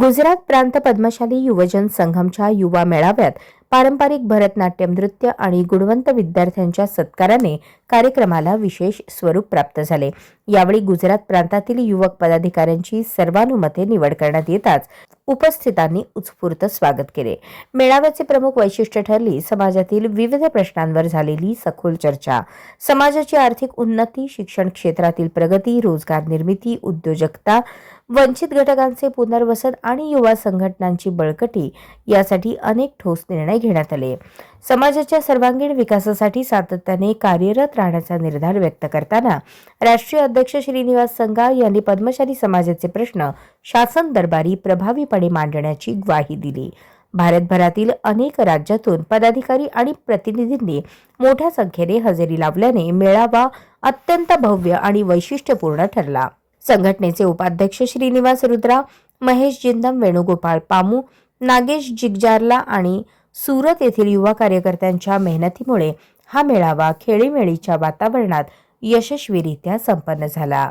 गुजरात प्रांत पद्मशाली युवजन संघमच्या युवा मेळाव्यात पारंपरिक भरतनाट्यम नृत्य आणि गुणवंत विद्यार्थ्यांच्या सत्काराने कार्यक्रमाला विशेष स्वरूप प्राप्त झाले। यावेळी गुजरात प्रांतातील युवक पदाधिकाऱ्यांची सर्वानुमते निवड करण्यात येताच उपस्थितांनी उत्स्फूर्त स्वागत केले। मेळाव्याचे प्रमुख वैशिष्ट्य ठरली समाजातील विविध प्रश्नांवर झालेली सखोल चर्चा। समाजाची आर्थिक उन्नती, शिक्षण क्षेत्रातील प्रगती, रोजगार निर्मिती, उद्योजकता, वंचित घटकांचे पुनर्वसन आणि युवा संघटनांची बळकटी यासाठी अनेक ठोस निर्णय घेण्यात आले। समाजाच्या सर्वांगीण विकासासाठी सातत्याने कार्यरत राहण्याचा निर्धार व्यक्त करताना राष्ट्रीय अध्यक्ष श्रीनिवास संघा यांनी पद्मशाली समाजाचे प्रश्न शासन दरबारी प्रभावीपणे मांडण्याची ग्वाही दिली। भारतभरातील अनेक राज्यातून पदाधिकारी आणि प्रतिनिधींनी मोठ्या संख्येने हजेरी लावल्याने मेळावा अत्यंत भव्य आणि वैशिष्ट्यपूर्ण ठरला। संघटनेचे उपाध्यक्ष श्रीनिवास रुद्रा, महेश जिंदम, वेणुगोपाळ पामू, नागेश जिगजारला आणि सुरत येथील युवा कार्यकर्त्यांच्या मेहनतीमुळे हा मेळावा खेळीमेळीच्या वातावरणात यशस्वीरित्या संपन्न झाला।